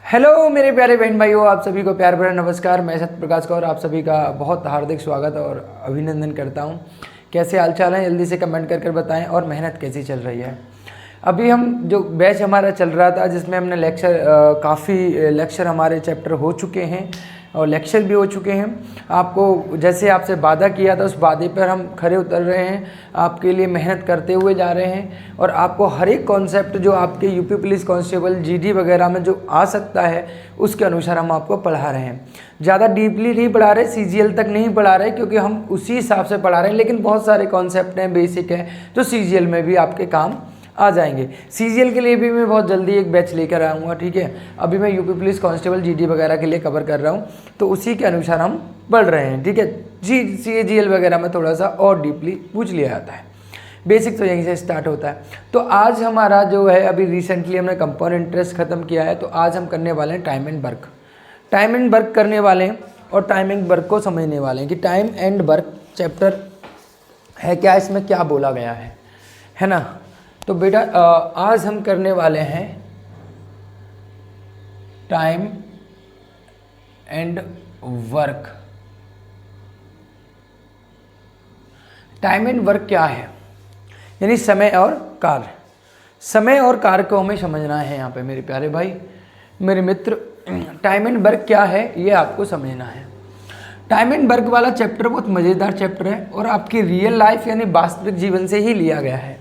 Hello मेरे प्यारे बहन भाइयों, आप सभी को प्यार भरा नमस्कार। मैं सत्य प्रकाश कौर आप सभी का बहुत हार्दिक स्वागत और अभिनंदन करता हूं। कैसे हालचाल है जल्दी से कमेंट कर बताएं और मेहनत कैसी चल रही है। अभी हम जो बैच हमारा चल रहा था जिसमें हमने काफ़ी लेक्चर हमारे चैप्टर हो चुके हैं और लेक्चर भी हो चुके हैं। आपको जैसे आपसे वादा किया था उस वादे पर हम खरे उतर रहे हैं, आपके लिए मेहनत करते हुए जा रहे हैं और आपको हर एक कॉन्सेप्ट जो आपके यूपी पुलिस कांस्टेबल जीडी वगैरह में जो आ सकता है उसके अनुसार हम आपको पढ़ा रहे हैं। ज़्यादा डीपली नहीं पढ़ा रहे, सीजीएल तक नहीं पढ़ा रहे क्योंकि हम उसी हिसाब से पढ़ा रहे हैं, लेकिन बहुत सारे कॉन्सेप्ट हैं, बेसिक हैं जो सीजीएल में भी आपके काम आ जाएंगे। सीजीएल के लिए भी मैं बहुत जल्दी एक बैच लेकर आऊँगा, ठीक है। अभी मैं यूपी पुलिस कांस्टेबल जीडी वगैरह के लिए कवर कर रहा हूँ, तो उसी के अनुसार हम पढ़ रहे हैं, ठीक है। सीजीएल वगैरह में थोड़ा सा और डीपली पूछ लिया जाता है, बेसिक तो यहीं से स्टार्ट होता है। तो आज हमारा जो है, अभी रिसेंटली हमने कंपाउंड इंटरेस्ट ख़त्म किया है, तो आज हम करने वाले हैं time and work. Time and work करने वाले हैं और टाइम एंड वर्क को समझने वाले हैं कि टाइम एंड वर्क चैप्टर है क्या, इसमें क्या बोला गया है ना। तो बेटा आज हम करने वाले हैं time and work. Time and work क्या है, यानी समय और कार्य। समय और कार्य को हमें समझना है यहाँ पे मेरे प्यारे भाई मेरे मित्र। टाइम एंड वर्क क्या है ये आपको समझना है। टाइम एंड वर्क वाला चैप्टर बहुत मज़ेदार चैप्टर है और आपकी रियल लाइफ यानी वास्तविक जीवन से ही लिया गया है।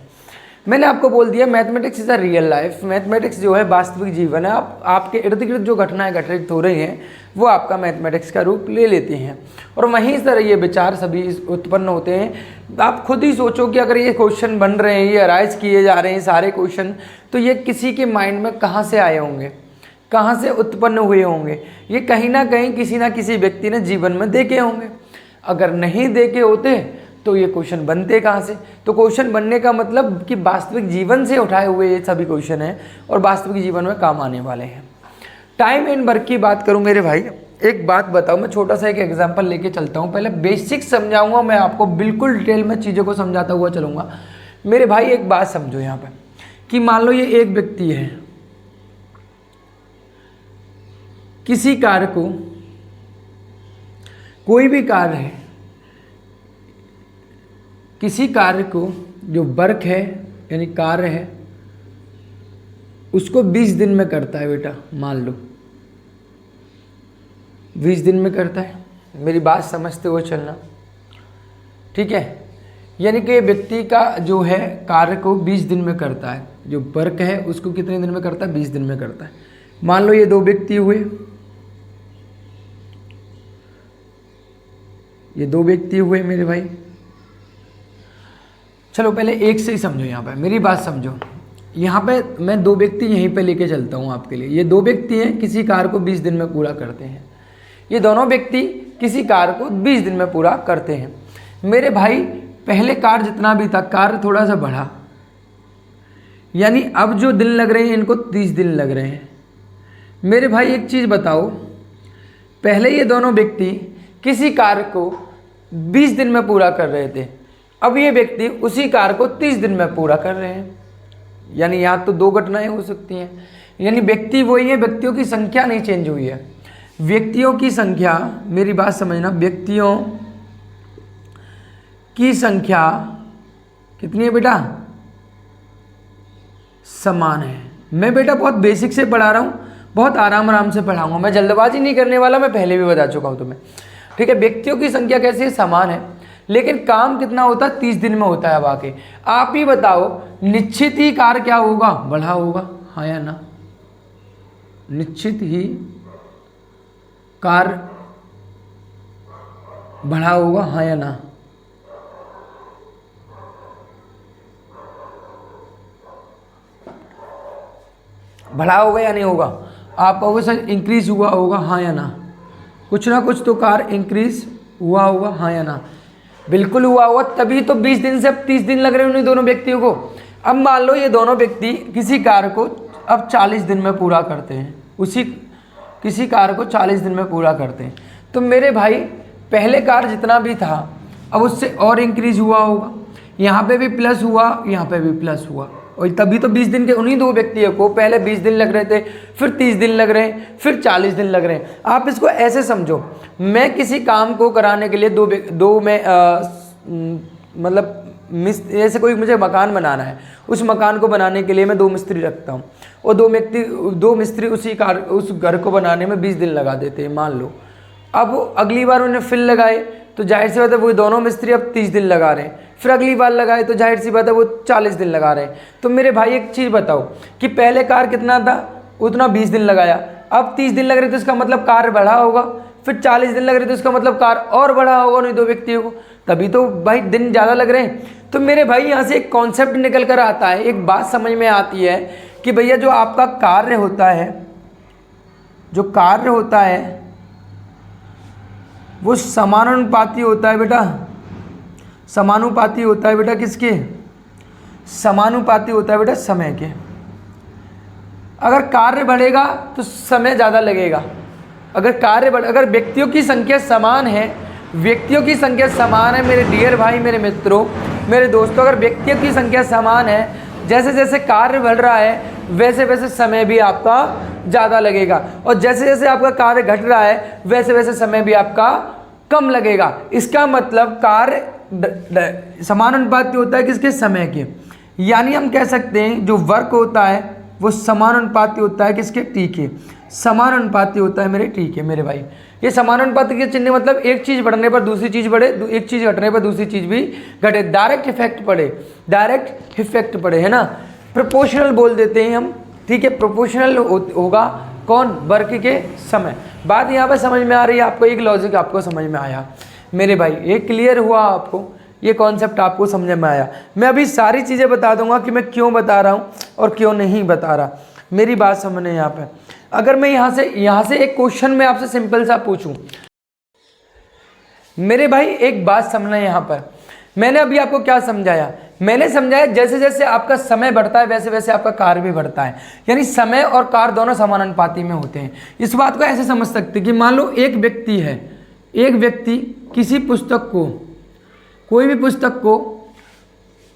मैंने आपको बोल दिया mathematics is a real life. Mathematics जो है वास्तविक जीवन है। आपके इर्द गिर्द जो घटनाएं घटित हो रही हैं वो आपका मैथमेटिक्स का रूप ले लेती हैं और वहीं से ये विचार सभी उत्पन्न होते हैं। आप खुद ही सोचो कि अगर ये क्वेश्चन बन रहे हैं, ये अराइज किए जा रहे हैं सारे क्वेश्चन, तो ये किसी के माइंड में कहाँ से आए होंगे, कहाँ से उत्पन्न हुए होंगे। ये कहीं ना कहीं किसी ना किसी व्यक्ति ने जीवन में देखे होंगे। अगर नहीं देखे होते तो ये क्वेश्चन बनते कहाँ से। तो क्वेश्चन बनने का मतलब कि वास्तविक जीवन से उठाए हुए ये सभी क्वेश्चन हैं और वास्तविक जीवन में काम आने वाले हैं। टाइम एंड वर्क की बात करूं मेरे भाई, एक बात बताओ, मैं छोटा सा एक एग्जांपल लेके चलता हूं। पहले बेसिक समझाऊंगा, मैं आपको बिल्कुल डिटेल में चीज़ों को समझाता हुआ चलूंगा। मेरे भाई एक बात समझो यहाँ पर कि मान लो ये एक व्यक्ति है, किसी कार्य को, कोई भी कार्य है, किसी कार्य को जो वर्क है यानी कार्य है उसको 20 दिन में करता है बेटा। मान लो 20 दिन में करता है। मेरी बात समझते हुए चलना, ठीक है। यानी कि व्यक्ति का जो है कार्य को 20 दिन में करता है, जो वर्क है उसको कितने दिन में करता है, 20 दिन में करता है। मान लो ये दो व्यक्ति हुए, ये दो व्यक्ति हुए मेरे भाई। चलो पहले एक से ही समझो, यहाँ पे मेरी बात समझो। यहाँ पे मैं दो व्यक्ति यहीं पे लेके चलता हूँ आपके लिए। ये दो व्यक्ति हैं, किसी कार्य को 20 दिन में पूरा करते हैं। ये दोनों व्यक्ति किसी कार्य को 20 दिन में पूरा करते हैं। मेरे भाई पहले कार्य जितना भी था, कार्य थोड़ा सा बढ़ा, यानी अब जो दिन लग रहे हैं इनको 30 दिन लग रहे हैं। मेरे भाई एक चीज़ बताओ, पहले ये दोनों व्यक्ति किसी कार्य को 20 दिन में पूरा कर रहे थे, अब ये व्यक्ति उसी कार्य को 30 दिन में पूरा कर रहे हैं। यानी यहाँ तो दो घटनाएं हो सकती हैं, यानी व्यक्ति वही है, व्यक्तियों की संख्या नहीं चेंज हुई है। व्यक्तियों की संख्या, मेरी बात समझना, व्यक्तियों की संख्या कितनी है बेटा, समान है। मैं बेटा बहुत बेसिक से पढ़ा रहा हूँ, बहुत आराम से पढ़ाऊंगा, मैं जल्दबाजी नहीं करने वाला, मैं पहले भी बता चुका हूँ तुम्हें, ठीक है। व्यक्तियों की संख्या कैसी है, समान है, लेकिन काम कितना होता है, 30 दिन में होता है वाकई। आप ही बताओ निश्चित ही कार्य क्या होगा, बढ़ा होगा, हाँ या ना। निश्चित ही कार्य बढ़ा होगा, हाँ या ना। बढ़ा होगा या नहीं होगा। आप कहोगे सर इंक्रीज हुआ होगा, हाँ या ना। कुछ ना कुछ तो कार्य इंक्रीज हुआ होगा, हाँ या ना। बिल्कुल हुआ होगा, तभी तो 20 दिन से अब 30 दिन लग रहे हैं उन्हीं दोनों व्यक्तियों को। अब मान लो ये दोनों व्यक्ति किसी कार्य को अब 40 दिन में पूरा करते हैं, उसी किसी कार्य को 40 दिन में पूरा करते हैं। तो मेरे भाई पहले कार्य जितना भी था अब उससे और इंक्रीज हुआ होगा। यहाँ पे भी प्लस हुआ, यहाँ पे भी प्लस हुआ, और तभी तो 20 दिन के उन्हीं 2 व्यक्तियों को पहले 20 दिन लग रहे थे, फिर 30 दिन लग रहे हैं, फिर 40 दिन लग रहे हैं। आप इसको ऐसे समझो, मैं किसी काम को कराने के लिए दो में मतलब जैसे कोई मुझे मकान बनाना है, उस मकान को बनाने के लिए मैं 2 मिस्त्री रखता हूँ और 2 मिस्त्री उस घर को बनाने में 20 दिन लगा देते हैं मान लो। अब अगली बार उन्हें फिर लगाए तो जाहिर सी बात है वो दोनों मिस्त्री अब 30 दिन लगा रहे हैं, फिर अगली बार लगाए तो जाहिर सी बात है वो 40 दिन लगा रहे हैं। तो मेरे भाई एक चीज़ बताओ कि पहले कार्य कितना था, उतना 20 दिन लगाया, अब 30 दिन लग रहे तो इसका मतलब कार्य बढ़ा होगा, फिर 40 दिन लग रहे तो इसका मतलब कार्य और बढ़ा होगा उन्हीं 2 व्यक्तियों को, तभी तो भाई दिन ज़्यादा लग रहे हैं। तो मेरे भाई यहाँ से एक कॉन्सेप्ट निकल कर आता है, एक बात समझ में आती है कि भैया जो आपका कार्य होता है, जो कार्य होता है वो समानुपाती होता है बेटा, समानुपाती होता है बेटा किसके, समानुपाती होता है बेटा समय के। अगर कार्य बढ़ेगा तो समय ज़्यादा लगेगा, अगर व्यक्तियों की संख्या समान है, व्यक्तियों की संख्या समान है मेरे डियर भाई, मेरे मित्रों, मेरे दोस्तों, अगर व्यक्तियों की संख्या समान है, जैसे जैसे कार्य बढ़ रहा है वैसे वैसे समय भी आपका ज़्यादा लगेगा, और जैसे जैसे आपका कार्य घट रहा है वैसे वैसे समय भी आपका कम लगेगा। इसका मतलब कार्य समानुपाती होता है किसके, समय के। यानी हम कह सकते हैं जो वर्क होता है वो समानुपाती होता है किसके, टी के, समानुपाती होता है मेरे टी के। मेरे भाई ये समानुपाती के चिन्ह मतलब एक चीज़ बढ़ने पर दूसरी चीज़ बढ़े, एक चीज़ घटने पर दूसरी चीज़ भी घटे, डायरेक्ट इफेक्ट पड़े, डायरेक्ट इफेक्ट पड़े, है ना। प्रोपोर्शनल बोल देते हैं हम, ठीक है, प्रोपोर्शनल होगा कौन, वर्क के समय। बात यहाँ पर समझ में आ रही है आपको, एक लॉजिक आपको समझ में आया मेरे भाई, ये क्लियर हुआ आपको, ये कॉन्सेप्ट आपको समझ में आया। मैं अभी सारी चीज़ें बता दूंगा कि मैं क्यों बता रहा हूँ और क्यों नहीं बता रहा, मेरी बात समझने यहाँ पे। अगर मैं यहाँ से एक क्वेश्चन मैं आपसे सिंपल सा पूछूं, मेरे भाई एक बात समझना यहाँ पर, मैंने अभी आपको क्या समझाया, मैंने समझाया जैसे जैसे आपका समय बढ़ता है वैसे वैसे आपका कार्य भी बढ़ता है, यानी समय और कार्य दोनों समानुपाती में होते हैं। इस बात को ऐसे समझ सकते कि मान लो एक व्यक्ति है, एक व्यक्ति किसी पुस्तक को, कोई भी पुस्तक को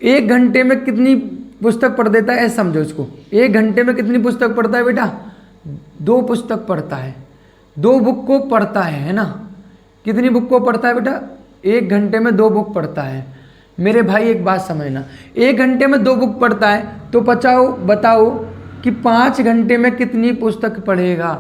1 घंटे में कितनी पुस्तक पढ़ देता है, ऐसे समझो इसको। 1 घंटे में कितनी पुस्तक पढ़ता है बेटा, 2 पुस्तक पढ़ता है, 2 बुक को पढ़ता है ना। कितनी बुक को पढ़ता है बेटा, 1 घंटे में 2 बुक पढ़ता है। मेरे भाई एक बात समझना, 1 घंटे में 2 बुक पढ़ता है तो बताओ कि 5 घंटे में कितनी पुस्तक पढ़ेगा,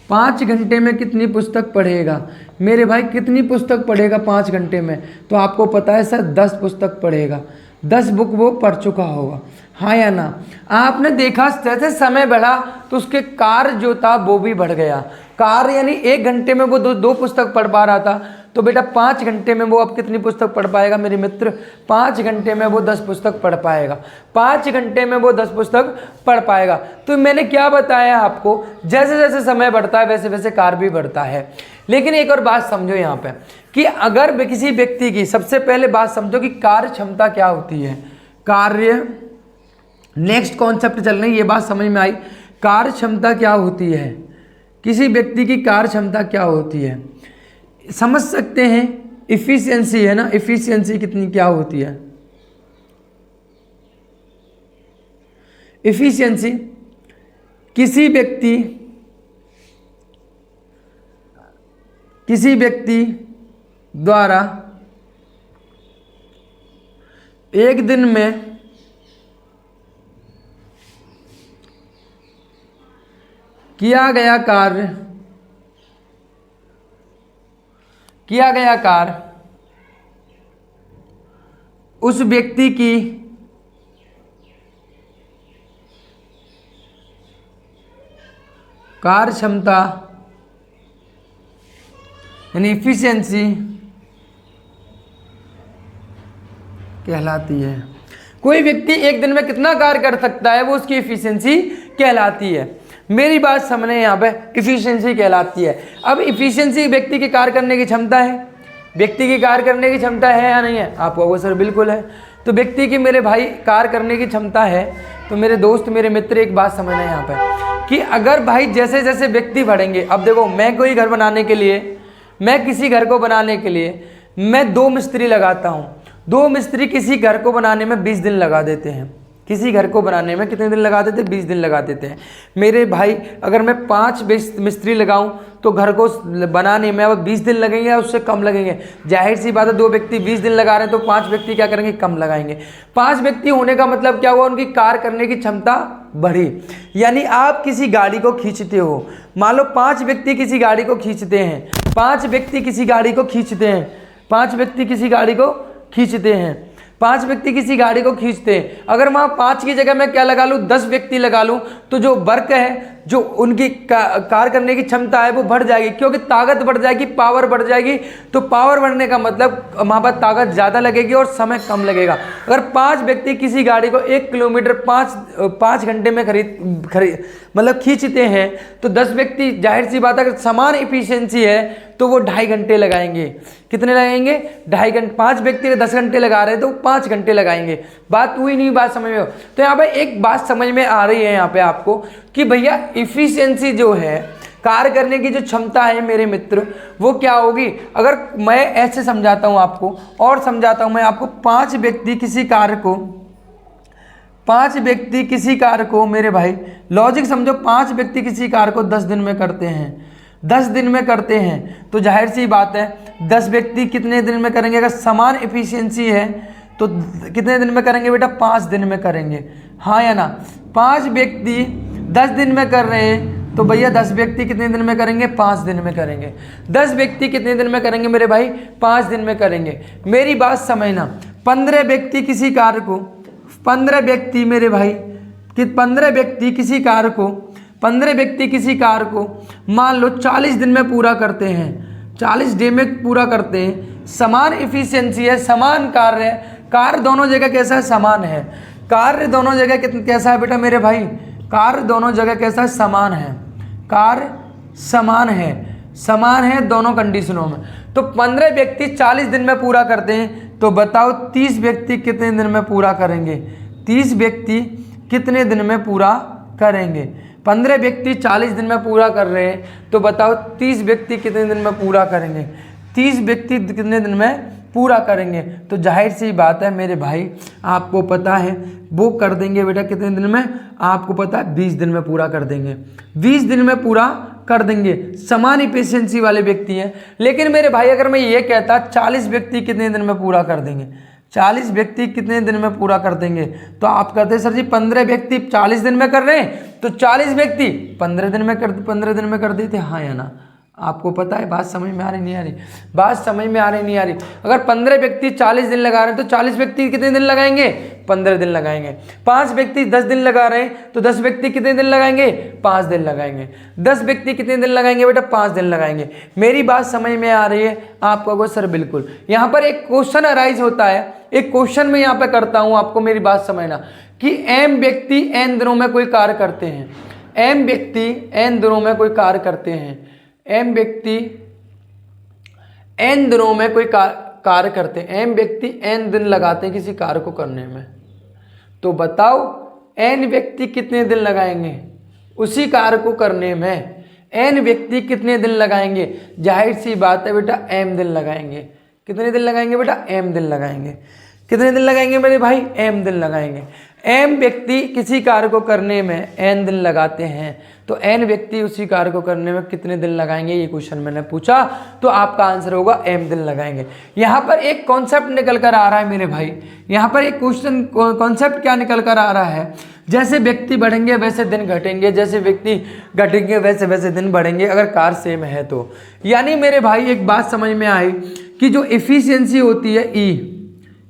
5 घंटे में कितनी पुस्तक पढ़ेगा। मेरे भाई कितनी पुस्तक पढ़ेगा 5 घंटे में, तो आपको पता है सर 10 पुस्तक पढ़ेगा, 10 बुक वो पढ़ चुका होगा, हाँ या ना। आपने देखा जैसे समय बढ़ा तो उसके कार्य जो था वो भी बढ़ गया। कार्य यानी 1 घंटे में वो 2 पुस्तक पढ़ पा रहा था, तो बेटा 5 घंटे में वो अब कितनी पुस्तक पढ़ पाएगा मेरे मित्र, 5 घंटे में वो 10 पुस्तक पढ़ पाएगा, 5 घंटे में वो 10 पुस्तक पढ़ पाएगा। तो मैंने क्या बताया आपको, जैसे जैसे समय बढ़ता है वैसे वैसे कार्य भी बढ़ता है। लेकिन एक और बात समझो यहाँ पे कि अगर किसी व्यक्ति की, सबसे पहले बात समझो कि कार्य क्षमता क्या होती है, कार्य, नेक्स्ट कॉन्सेप्ट चल रही है, ये बात समझ में आई, कार्य क्षमता क्या होती है, किसी व्यक्ति की कार्य क्षमता क्या होती है, समझ सकते हैं। इफिशियंसी है ना, इफिशियंसी कितनी क्या होती है, इफिशियंसी किसी व्यक्ति द्वारा एक दिन में किया गया कार्य उस व्यक्ति की कार्य क्षमता यानी इफिशियंसी कहलाती है। कोई व्यक्ति एक दिन में कितना कार्य कर सकता है वो उसकी इफिशियंसी कहलाती है। मेरी बात समझने यहाँ पे, इफिशियंसी कहलाती है। अब इफिशियंसी व्यक्ति की कार्य करने की क्षमता है, व्यक्ति की कार्य करने की क्षमता है या नहीं है, आपको वो सर बिल्कुल है। तो व्यक्ति की मेरे भाई कार्य करने की क्षमता है, तो मेरे दोस्त मेरे मित्र एक बात समझना है यहाँ पे कि अगर भाई जैसे जैसे व्यक्ति बढ़ेंगे, अब देखो मैं कोई घर बनाने के लिए, मैं किसी घर को बनाने के लिए मैं 2 मिस्त्री लगाता हूँ, 2 मिस्त्री किसी घर को बनाने में 20 दिन लगा देते हैं, किसी घर को बनाने में कितने दिन लगाते थे? 20 दिन लगाते थे। मेरे भाई अगर मैं 5 मिस्त्री लगाऊं तो घर को बनाने में अब 20 दिन लगेंगे या उससे कम लगेंगे? जाहिर सी बात है, 2 व्यक्ति 20 दिन लगा रहे हैं तो 5 व्यक्ति क्या करेंगे? कम लगाएंगे। 5 व्यक्ति होने का मतलब क्या हुआ? उनकी कार्य करने की क्षमता बढ़ी। यानी आप किसी गाड़ी को खींचते हो, मान लो 5 व्यक्ति किसी गाड़ी को खींचते हैं, 5 व्यक्ति किसी गाड़ी को खींचते हैं, 5 व्यक्ति किसी गाड़ी को खींचते हैं, 5 व्यक्ति किसी गाड़ी को खींचते हैं। अगर वहां 5 की जगह मैं क्या लगा लूं? 10 व्यक्ति लगा लूं तो जो वर्क है, जो उनकी कार्य करने की क्षमता है वो बढ़ जाएगी, क्योंकि ताकत बढ़ जाएगी, पावर बढ़ जाएगी। तो पावर बढ़ने का मतलब वहां पर ताकत ज़्यादा लगेगी और समय कम लगेगा। अगर 5 व्यक्ति किसी गाड़ी को 1 किलोमीटर 5 घंटे में मतलब खींचते हैं तो 10 व्यक्ति, जाहिर सी बात है अगर समान इफिशियंसी है तो वो 2.5 घंटे लगाएंगे। कितने लगाएंगे? 2.5 घंटे। 5 व्यक्ति 10 घंटे लगा रहे हैं तो 5 घंटे लगाएंगे। बात हुई नहीं? बात समझ में हो? तो यहाँ पे एक बात समझ में आ रही है यहाँ पे आपको कि भैया इफिशियंसी जो है, कार्य करने की जो क्षमता है मेरे मित्र, वो क्या होगी? अगर मैं ऐसे समझाता हूँ आपको और समझाता हूँ मैं आपको, 5 व्यक्ति किसी कार्य को मेरे भाई लॉजिक समझो, 5 व्यक्ति किसी कार्य को 10 दिन में करते हैं, 10 दिन में करते हैं तो जाहिर सी बात है 10 व्यक्ति कितने दिन में करेंगे? अगर समान एफिशिएंसी है तो कितने दिन में करेंगे बेटा? 5 दिन में करेंगे, हाँ या ना? 5 व्यक्ति 10 दिन में कर रहे हैं तो भैया 10 व्यक्ति कितने दिन में करेंगे? 5 दिन में करेंगे। 10 व्यक्ति कितने दिन में करेंगे मेरे भाई? 5 दिन में करेंगे। मेरी बात समझना, 15 व्यक्ति किसी कार्य को, 15 व्यक्ति मेरे भाई कि 15 व्यक्ति किसी कार्य को 15 व्यक्ति किसी कार्य को मान लो 40 दिन में पूरा करते हैं, 40 डे में पूरा करते हैं। समान इफिशियंसी है, समान कार्य है, कार्य दोनों जगह कैसा है? समान है। कार्य दोनों जगह कैसा है बेटा मेरे भाई? कार्य दोनों जगह कैसा है? समान है। कार्य समान है, समान है दोनों कंडीशनों में। तो 15 व्यक्ति 40 दिन में पूरा करते हैं तो बताओ 30 व्यक्ति कितने दिन में पूरा करेंगे? 30 व्यक्ति कितने दिन में पूरा करेंगे? 15 व्यक्ति 40 दिन में पूरा कर रहे हैं तो बताओ 30 व्यक्ति कितने दिन में पूरा करेंगे? 30 व्यक्ति कितने दिन में पूरा करेंगे? तो जाहिर सी बात है मेरे भाई, आपको पता है वो कर देंगे बेटा कितने दिन में? आपको पता है 20 दिन में पूरा कर देंगे, 20 दिन में पूरा कर देंगे। समान इफिशियंसी वाले व्यक्ति हैं। लेकिन मेरे भाई अगर मैं ये कहता 40 व्यक्ति कितने दिन में पूरा कर देंगे, 40 व्यक्ति कितने दिन में पूरा कर देंगे, तो आप कहते हैं सर जी 15 व्यक्ति 40 दिन में कर रहे हैं तो 40 व्यक्ति 15 दिन में कर देते, हाँ या ना? आपको पता है बात समझ में आ रही नहीं आ रही? बात समझ में आ रही नहीं आ रही? अगर 15 व्यक्ति 40 दिन लगा रहे हैं तो 40 व्यक्ति कितने दिन लगाएंगे? 15 दिन लगाएंगे। 5 व्यक्ति 10 दिन लगा रहे हैं तो 10 व्यक्ति कितने दिन लगाएंगे? 5 दिन लगाएंगे। 10 व्यक्ति कितने दिन लगाएंगे बेटा? 5 दिन लगाएंगे। मेरी बात समझ में आ रही है आपको? को सर बिल्कुल। यहाँ पर एक क्वेश्चन अराइज होता है, एक क्वेश्चन मैं यहाँ पे करता हूँ, आपको मेरी बात समझना कि m व्यक्ति n दिनों में कोई कार्य करते हैं, m व्यक्ति n दिनों में कोई कार्य करते हैं, m व्यक्ति n दिनों में कोई कार्य करते हैं, m व्यक्ति n दिन लगाते हैं किसी कार्य को करने में, तो बताओ n व्यक्ति कितने दिन लगाएंगे उसी कार्य को करने में? n व्यक्ति कितने दिन लगाएंगे? जाहिर सी बात है बेटा m दिन लगाएंगे। कितने दिन लगाएंगे बेटा? m दिन लगाएंगे। कितने दिन लगाएंगे मेरे भाई? m दिन लगाएंगे। m व्यक्ति किसी कार्य को करने में n दिन लगाते हैं तो n व्यक्ति उसी कार्य को करने में कितने दिन लगाएंगे? ये क्वेश्चन मैंने पूछा तो आपका आंसर होगा m दिन लगाएंगे। यहाँ पर एक कॉन्सेप्ट निकल कर आ रहा है मेरे भाई, यहाँ पर एक क्वेश्चन कॉन्सेप्ट क्या निकल कर आ रहा है? जैसे व्यक्ति बढ़ेंगे वैसे दिन घटेंगे, जैसे व्यक्ति घटेंगे वैसे वैसे दिन बढ़ेंगे अगर कार्य सेम है तो। यानी मेरे भाई एक बात समझ में आई कि जो एफिशिएंसी होती है E,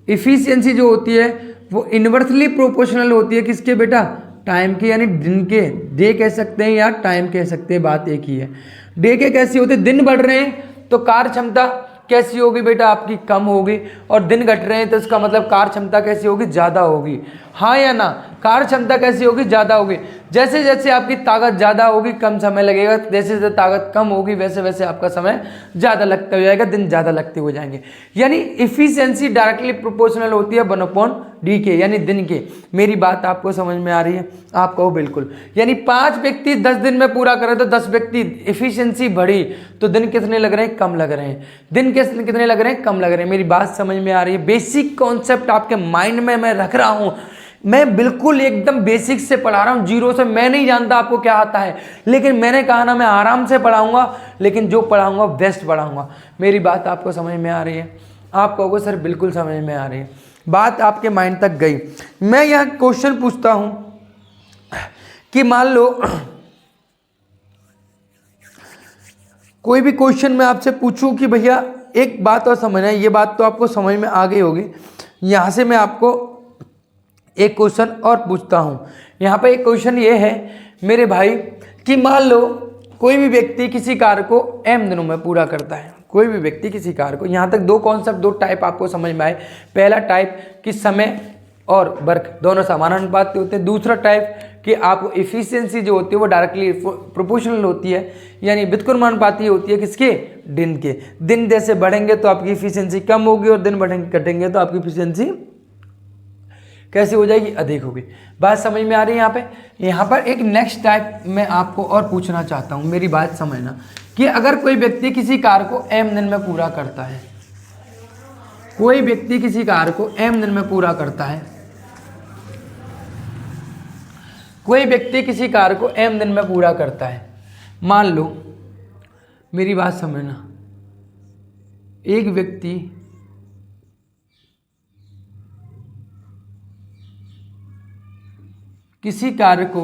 एफिशिएंसी जो होती है वो इनवर्सली प्रोपोर्शनल होती है किसके बेटा? टाइम के, यानी दिन के। डे कह सकते हैं या टाइम कह सकते हैं, बात एक ही है। डे के कैसी होती है? दिन बढ़ रहे हैं तो कार्य क्षमता कैसी होगी बेटा? आपकी कम होगी। और दिन घट रहे हैं तो इसका मतलब कार्य क्षमता कैसी होगी? ज़्यादा होगी, हाँ या ना? कार्य क्षमता कैसी होगी? ज़्यादा होगी। जैसे जैसे आपकी ताकत ज़्यादा होगी कम समय लगेगा, जैसे जैसे ताकत कम होगी वैसे वैसे आपका समय ज़्यादा लगता हो जाएगा, दिन ज़्यादा लगते हो जाएंगे। यानी इफिशियंसी डायरेक्टली प्रोपोर्शनल होती है 1/d के, यानी दिन के। मेरी बात आपको समझ में आ रही है? आप कहो बिल्कुल। यानी 5 व्यक्ति 10 दिन में पूरा करें तो 10 व्यक्ति, इफिशियंसी बढ़ी तो दिन कितने लग रहे हैं? कम लग रहे हैं। दिन कितने लग रहे हैं? कम लग रहे हैं। मेरी बात समझ में आ रही है? बेसिक कॉन्सेप्ट आपके माइंड में मैं रख रहा हूँ, मैं बिल्कुल एकदम बेसिक से पढ़ा रहा हूँ, जीरो से। मैं नहीं जानता आपको क्या आता है, लेकिन मैंने कहा ना मैं आराम से पढ़ाऊंगा, लेकिन जो पढ़ाऊंगा बेस्ट पढ़ाऊंगा। मेरी बात आपको समझ में आ रही है? आप कहोगे सर बिल्कुल समझ में आ रही है, बात आपके माइंड तक गई। मैं यह क्वेश्चन पूछता हूं कि मान लो कोई भी क्वेश्चन मैं आपसे पूछूं कि भैया एक बात और समझना है, ये बात तो आपको समझ में आ गई होगी। यहां से मैं आपको एक क्वेश्चन और पूछता हूं। यहाँ पे एक क्वेश्चन ये है मेरे भाई कि मान लो कोई भी व्यक्ति किसी कार्य को m दिनों में पूरा करता है। कोई भी व्यक्ति किसी कार्य को, यहाँ तक दो कॉन्सेप्ट, दो टाइप आपको समझ में आए। पहला टाइप कि समय और वर्क दोनों समानानुपाती के होते हैं। दूसरा टाइप कि आपको इफिशियंसी जो होती है वो डायरेक्टली प्रोपोर्शनल होती है, यानी व्युत्क्रमानुपाती होती है। किसके? दिन के। दिन जैसे बढ़ेंगे तो आपकी इफिशियंसी कम होगी, और दिन बढ़ेंगे घटेंगे तो आपकी इफिशियंसी कैसी हो जाएगी? अधिक होगी। बात समझ में आ रही है? यहाँ पर एक नेक्स्ट टाइप मैं आपको और पूछना चाहता हूँ, मेरी बात समझना, कि अगर कोई व्यक्ति किसी कार्य को m दिन में पूरा करता है, कोई व्यक्ति किसी कार्य को m दिन में पूरा करता है, कोई व्यक्ति किसी कार्य को m दिन में पूरा करता है। मान लो, मेरी बात समझना, एक व्यक्ति किसी कार्य को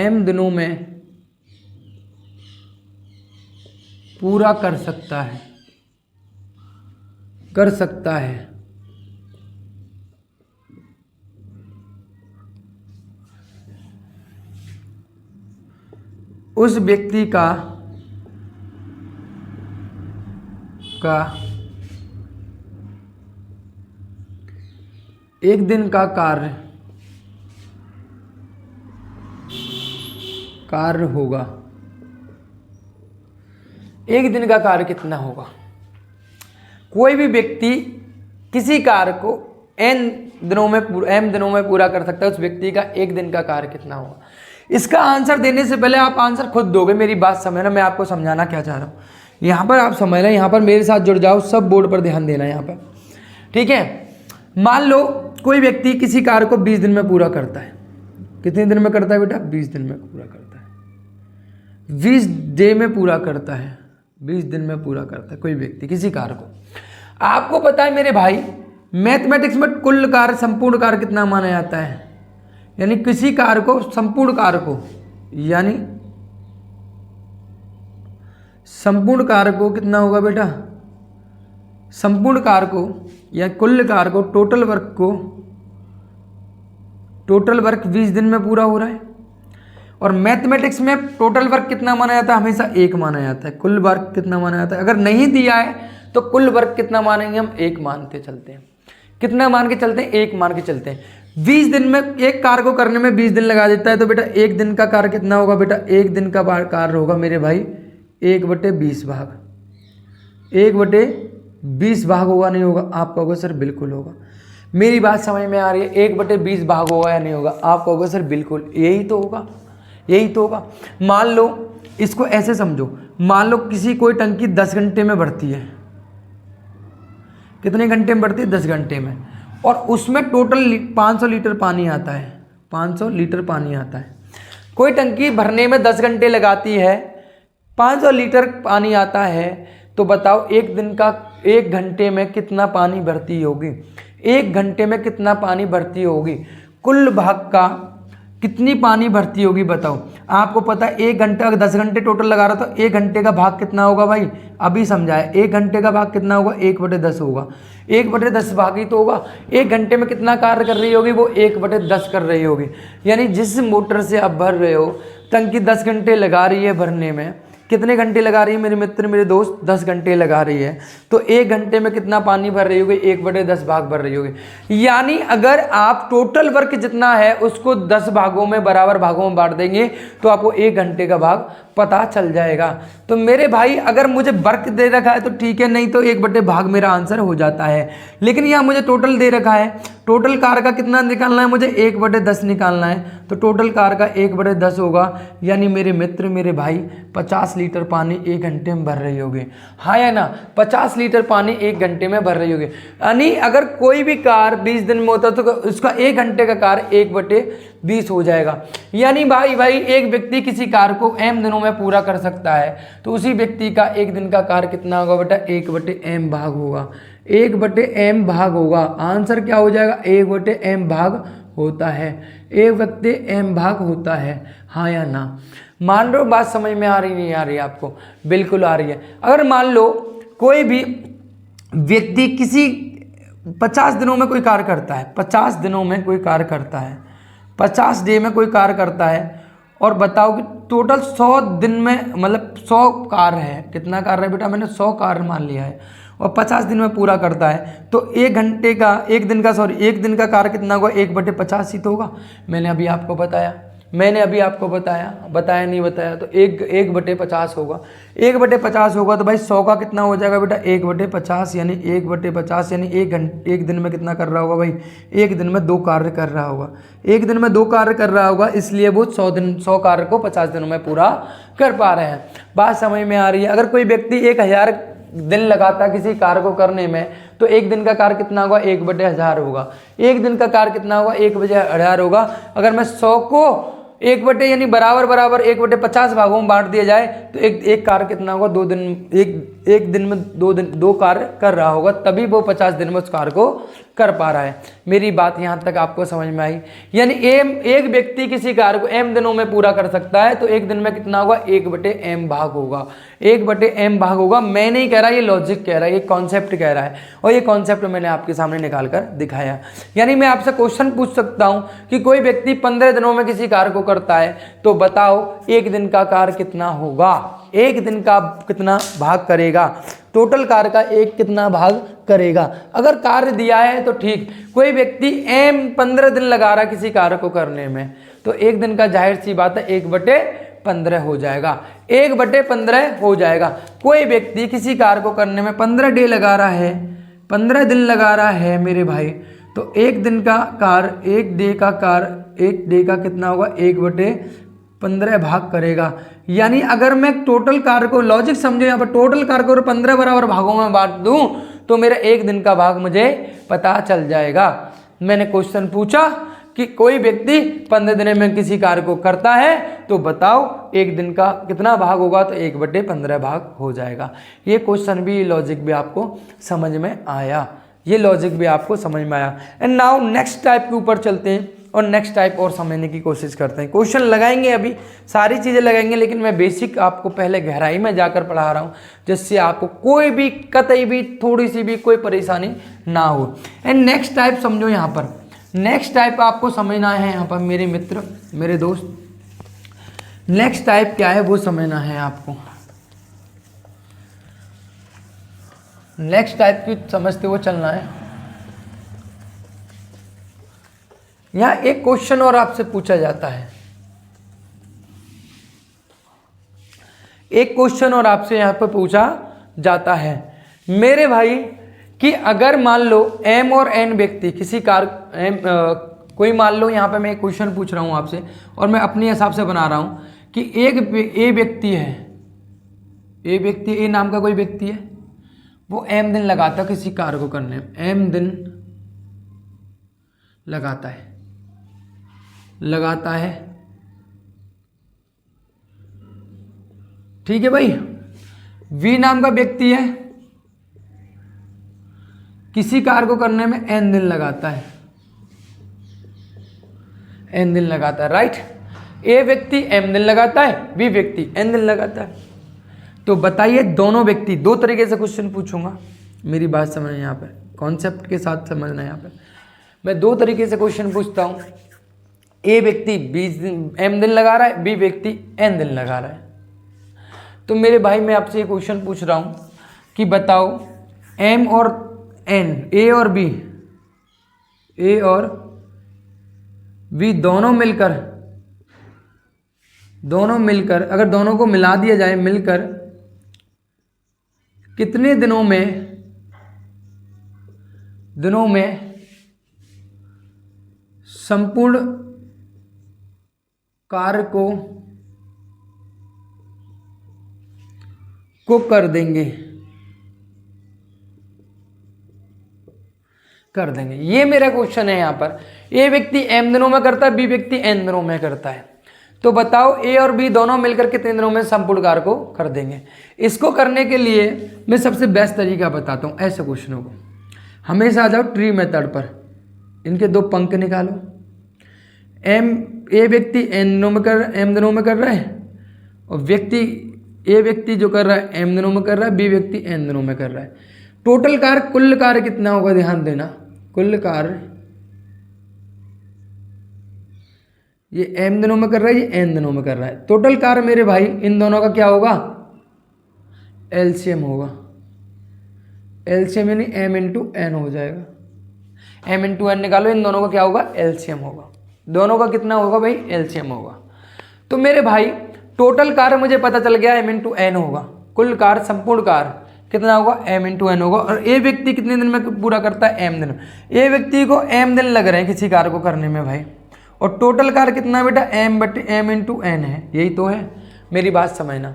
m दिनों में पूरा कर सकता है, उस व्यक्ति का एक दिन का कार्य होगा। एक दिन का कार्य कितना होगा? कोई भी व्यक्ति किसी कार्य को m दिनों में पूरा कर सकता है, उस व्यक्ति का एक दिन का कार्य कितना होगा? इसका आंसर देने से पहले आप आंसर खुद दोगे। मेरी बात समझना, मैं आपको समझाना क्या चाह रहा हूँ। यहाँ पर आप समझना, यहाँ पर मेरे साथ जुड़ जाओ, सब बोर्ड पर ध्यान देना यहाँ पर, ठीक है। मान लो कोई व्यक्ति किसी कार्य को 20 दिन में पूरा करता है। कितने दिन में करता है बेटा? 20 दिन में पूरा करता है। 20 डे में पूरा करता है, 20 दिन में पूरा करता है कोई व्यक्ति किसी कार्य को। आपको पता है मेरे भाई, मैथमेटिक्स में कुल कार्य, संपूर्ण कार्य कितना माना जाता है? यानी किसी कार्य को, संपूर्ण कार्य को, यानी संपूर्ण कार्य को कितना होगा बेटा? संपूर्ण कार्य को या कुल कार्य को, टोटल वर्क 20 दिन में पूरा हो रहा है। और मैथमेटिक्स में टोटल वर्क कितना माना जाता है? हमेशा 1 माना जाता है। कुल वर्क कितना माना जाता है? अगर नहीं दिया है तो कुल वर्क कितना मानेंगे हम? 1 मानते चलते हैं। कितना मान के चलते हैं? 1 मान के चलते हैं। 20 दिन में एक कार्य को करने में 20 दिन लगा देता है, तो बेटा एक दिन का कार्य कितना होगा? बेटा एक दिन का कार्य होगा मेरे भाई 1/20 भाग। 1/20 भाग होगा, नहीं होगा? आप कहोगे सर बिल्कुल होगा। मेरी बात समझ में आ रही है? 1/20 भाग होगा या नहीं होगा? आप कहोगे सर बिल्कुल, यही तो होगा, यही तो होगा। मान लो, इसको ऐसे समझो, मान लो कोई टंकी 10 घंटे में भरती है। कितने घंटे में भरती है? 10 घंटे में। और उसमें टोटल 500 लीटर पानी आता है। 500 लीटर पानी आता है। कोई टंकी भरने में 10 घंटे लगाती है, 500 लीटर पानी आता है, तो बताओ एक घंटे में कितना पानी भरती होगी? 1 घंटे में कितना पानी भरती होगी? कुल भाग का कितनी पानी भरती होगी बताओ? आपको पता है 1 घंटा, अगर 10 घंटे टोटल लगा रहा तो 1 घंटे का भाग कितना होगा भाई? अभी समझाए, 1 घंटे का भाग कितना होगा? 1/10 होगा। 1/10 भाग ही तो होगा। 1 घंटे में कितना कार्य कर रही होगी? वो 1/10 कर रही होगी। यानी जिस मोटर से आप भर रहे हो, टंकी 10 घंटे लगा रही है भरने में, कितने घंटे लगा रही है मेरे मित्र, मेरे दोस्त? 10 घंटे लगा रही है। तो 1 घंटे में कितना पानी भर रही होगी? 1/10 भाग भर रही होगी। यानी अगर आप टोटल वर्क जितना है उसको 10 भागों में, बराबर भागों में बांट देंगे, तो आपको 1 घंटे का भाग पता चल जाएगा। तो मेरे भाई, अगर मुझे वर्क दे रखा है तो ठीक है, नहीं तो 1/भाग मेरा आंसर हो जाता है। लेकिन यहाँ मुझे टोटल दे रखा है, टोटल कार का कितना निकालना है मुझे, 1/10 निकालना है। तो टोटल कार का 1/10 होगा, यानी मेरे मित्र मेरे भाई 50 लीटर पानी 1 घंटे में भर रही होगी, हाँ या ना। 50 लीटर पानी 1 घंटे में भर रही होगी, यानी अगर कोई भी कार 20 दिन में होता तो उसका 1 घंटे का कार 1/20 हो जाएगा। यानी भाई एक व्यक्ति किसी कार को m दिनों में पूरा कर सकता है, तो उसी व्यक्ति का 1 दिन का कार कितना होगा बेटा, 1/m भाग होगा, 1/m भाग होगा। आंसर क्या हो जाएगा, 1/m भाग होता है, 1/m भाग होता है, हाँ या ना। मान लो बात समझ में आ रही नहीं आ रही आपको, बिल्कुल आ रही है। अगर मान लो कोई भी व्यक्ति किसी 50 दिनों में कोई कार्य करता है, 50 दिनों में कोई कार्य करता है, 50 डे में कोई कार्य करता है, और बताओ कि टोटल 100 दिन में मतलब 100 कार्य है, कितना कार्य है बेटा, मैंने 100 कार्य मान लिया है, और 50 दिन में पूरा करता है, तो 1 दिन का कार्य कितना होगा, 1/50 ही तो होगा। मैंने अभी आपको बताया नहीं बताया, तो 1/50 होगा, 1/50 होगा। तो भाई 100 का कितना हो जाएगा बेटा, 1/50, यानी 1/50 यानी 1 दिन में कितना कर रहा होगा भाई, 1 दिन में 2 कार्य कर रहा होगा, 1 दिन में 2 कार्य कर रहा होगा, इसलिए वो 100 कार्य को 50 दिनों में पूरा कर पा रहे हैं। बात समझ में आ रही है। अगर कोई व्यक्ति 1000 दिन लगाता है किसी कार्य को करने में, तो 1 दिन का कार्य कितना होगा, 1/1000 होगा, 1 दिन का कार्य कितना होगा, 1/1000 होगा। अगर मैं 100 को 1 यानी बराबर 1/50 भागों में बांट दिया जाए, तो एक कार्य कितना होगा, 2 दिन, एक दिन में 2 कार्य कर रहा होगा, तभी वो 50 दिन में उस कार्य को कर पा रहा है। मेरी बात यहाँ तक आपको समझ में आई। यानी एक व्यक्ति किसी कार्य को m दिनों में पूरा कर सकता है, तो 1 दिन में कितना होगा, 1/m भाग होगा, 1/m भाग होगा। मैं नहीं कह रहा, ये लॉजिक कह रहा है, ये कॉन्सेप्ट कह रहा है, और ये कॉन्सेप्ट मैंने आपके सामने निकाल कर दिखाया। यानी मैं आपसे क्वेश्चन पूछ सकता हूँ कि कोई व्यक्ति 15 दिनों में किसी कार्य को करता है, तो बताओ 1 दिन का कार्य कितना होगा, 1 दिन का कितना भाग करेगा, टोटल कार्य का कितना भाग करेगा। अगर कार्य दिया है तो ठीक, कोई व्यक्ति 15 दिन लगा रहा है किसी कार्य को करने में, तो 1 दिन का जाहिर सी बात है 1/15 हो जाएगा, 1/15 हो जाएगा। कोई व्यक्ति किसी कार्य को करने में 15 डे लगा रहा है, 15 दिन लगा रहा है मेरे भाई, तो 1 दिन का कार्य, 1 डे का कितना होगा, 1/15 भाग करेगा। यानी अगर मैं टोटल कार्य को, लॉजिक समझो यहाँ पर, टोटल कार्य को 15 बराबर भागों में बांट दूं, तो मेरा 1 दिन का भाग मुझे पता चल जाएगा। मैंने क्वेश्चन पूछा कि कोई व्यक्ति 15 दिन में किसी कार्य को करता है, तो बताओ 1 दिन का कितना भाग होगा, तो 1/15 भाग हो जाएगा। ये क्वेश्चन भी, लॉजिक भी आपको समझ में आया, ये लॉजिक भी आपको समझ में आया। एंड नाउ नेक्स्ट टाइप के ऊपर चलते हैं और नेक्स्ट टाइप और समझने की कोशिश करते हैं। क्वेश्चन लगाएंगे, अभी सारी चीज़ें लगाएंगे, लेकिन मैं बेसिक आपको पहले गहराई में जाकर पढ़ा रहा हूँ, जिससे आपको कोई भी कतई भी थोड़ी सी भी कोई परेशानी ना हो। एंड नेक्स्ट टाइप समझो, यहाँ पर नेक्स्ट टाइप आपको समझना है, यहाँ पर मेरे मित्र मेरे दोस्त, नेक्स्ट टाइप क्या है वो समझना है आपको। नेक्स्ट टाइप की समझते हुए चलना है। यहां एक क्वेश्चन और आपसे पूछा जाता है, एक क्वेश्चन और आपसे यहां पर पूछा जाता है मेरे भाई, कि अगर मान लो m और n व्यक्ति किसी कोई मान लो, यहाँ पे मैं एक क्वेश्चन पूछ रहा हूँ आपसे, और मैं अपने हिसाब से बना रहा हूँ कि ए व्यक्ति है, ए नाम का कोई व्यक्ति है, वो m दिन लगाता है किसी कार्य को करने में, m दिन लगाता है, ठीक है भाई। v नाम का व्यक्ति है, किसी कार्य को करने में n दिन लगाता है, राइट। ए व्यक्ति m दिन लगाता है, बी व्यक्ति n दिन लगाता है। तो बताइए दोनों व्यक्ति, 2 तरीके से क्वेश्चन पूछूंगा, मेरी बात समझना, यहाँ पे कॉन्सेप्ट के साथ समझना। यहाँ पे मैं 2 तरीके से क्वेश्चन पूछता हूँ। ए व्यक्ति m दिन लगा रहा है, बी व्यक्ति n दिन लगा रहा है। तो मेरे भाई मैं आपसे ये क्वेश्चन पूछ रहा हूँ कि बताओ m और n, ए और बी दोनों मिलकर अगर दोनों को मिला दिया जाए, मिलकर कितने दिनों में संपूर्ण कार्य को कर देंगे। ये मेरा क्वेश्चन है। यहाँ पर ए व्यक्ति m दिनों में करता है, बी व्यक्ति n दिनों में करता है। तो बताओ ए और बी दोनों मिलकर कितने दिनों में संपूर्ण कार्य को कर देंगे। इसको करने के लिए मैं सबसे बेस्ट तरीका बताता हूँ। ऐसे क्वेश्चनों को हमेशा आ जाओ ट्री मेथड पर, इनके दो पंक्ति निकालो। ए व्यक्ति n दिनों में कर m दिनों में कर रहा है, और ए व्यक्ति जो कर रहा है m दिनों में कर रहा है, बी व्यक्ति n दिनों में कर रहा है। टोटल कार्य, कुल कार्य कितना होगा, ध्यान देना। कुल कार्य ये m दिनों में कर रहा है, ये n दिनों में कर रहा है। टोटल कार्य मेरे भाई इन दोनों का क्या होगा, एलसीएम होगा। एलसीएम यानी m इंटू n हो जाएगा। m इंटू n निकालो, इन दोनों का क्या होगा, एलसीएम होगा। दोनों का कितना होगा भाई, एलसीएम होगा। तो मेरे भाई टोटल कार्य मुझे पता चल गया m इंटू n होगा। कुल कार्य, संपूर्ण कार्य कितना होगा, m इंटू n होगा। और ए व्यक्ति कितने दिन में पूरा करता है, m दिन। ए व्यक्ति को m दिन लग रहे हैं किसी कार्य को करने में भाई। और टोटल कार्य कितना बेटा, m इंटू n है। यही तो है, मेरी बात समझना।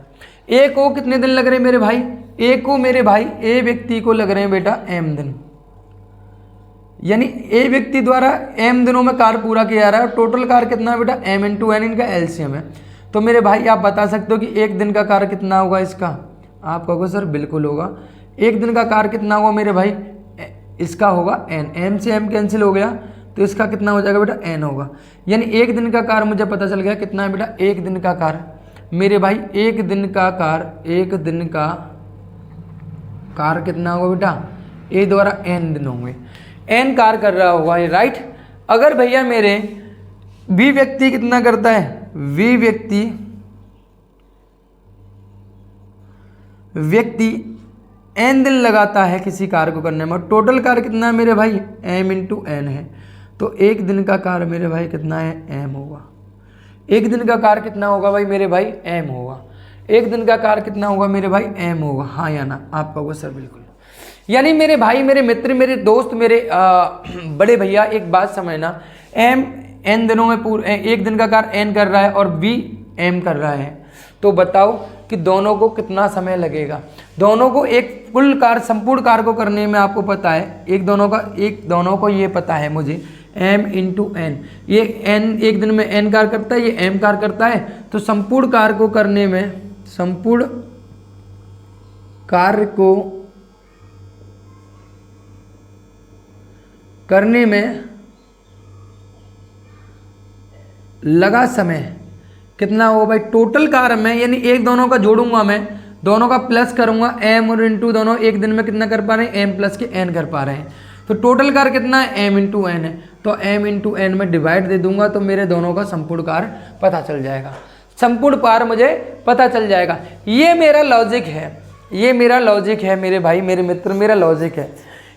ए को कितने दिन लग रहे हैं मेरे भाई, ए को मेरे भाई ए व्यक्ति को लग रहे हैं बेटा m दिन, यानी ए व्यक्ति द्वारा m दिनों में कार्य पूरा किया जा रहा है। और टोटल कार्य कितना है बेटा, m इंटू n, इनका एलसीएम है। तो मेरे भाई आप बता सकते हो कि एक दिन का कार्य कितना होगा इसका। आप कहोगे सर बिल्कुल होगा। एक दिन का कार्य कितना होगा मेरे भाई, इसका होगा n। m से m कैंसिल हो गया, तो इसका कितना हो जाएगा बेटा, n होगा। यानी एक दिन का कार्य मुझे पता चल गया कितना है बेटा, एक दिन का कार्य मेरे भाई, एक दिन का कार्य कितना होगा बेटा, a द्वारा n दिन होंगे, n कार्य कर रहा होगा ये, राइट। अगर भैया मेरे b व्यक्ति कितना करता है, v व्यक्ति n दिन लगाता है किसी कार्य को करने में, और टोटल कार्य कितना है मेरे भाई, m इंटू n है। तो एक दिन का कार्य मेरे भाई कितना है, m होगा। एक दिन का कार्य कितना होगा भाई मेरे भाई, m होगा। एक दिन का कार्य कितना होगा मेरे भाई, m होगा। हाँ या ना, आप कहोगे सर बिल्कुल। यानी मेरे भाई, मेरे मित्र, मेरे दोस्त, मेरे बड़े भैया एक बात समझना, m n दिनों में एक दिन का कार्य n कर रहा है और b m कर रहा है। तो बताओ कि दोनों को कितना समय लगेगा। दोनों को एक कुल कार्य, संपूर्ण कार्य को करने में आपको पता है, दोनों को ये पता है मुझे, m इंटू n। ये n एक दिन में n कार्य करता है, ये m कार्य करता है। तो संपूर्ण कार्य को करने में लगा समय कितना होगा भाई, टोटल कार्य में, यानी एक दोनों का जोड़ूंगा मैं, दोनों का प्लस करूंगा, m और इंटू दोनों एक दिन में कितना कर पा रहे हैं, m प्लस के n कर पा रहे हैं। तो टोटल कार्य कितना है, m इंटू n है। तो m इंटू n में डिवाइड दे दूंगा, तो मेरे दोनों का संपूर्ण कार्य पता चल जाएगा। संपूर्ण कार्य मुझे पता चल जाएगा। ये मेरा लॉजिक है, मेरे भाई, मेरे मित्र, मेरा लॉजिक है।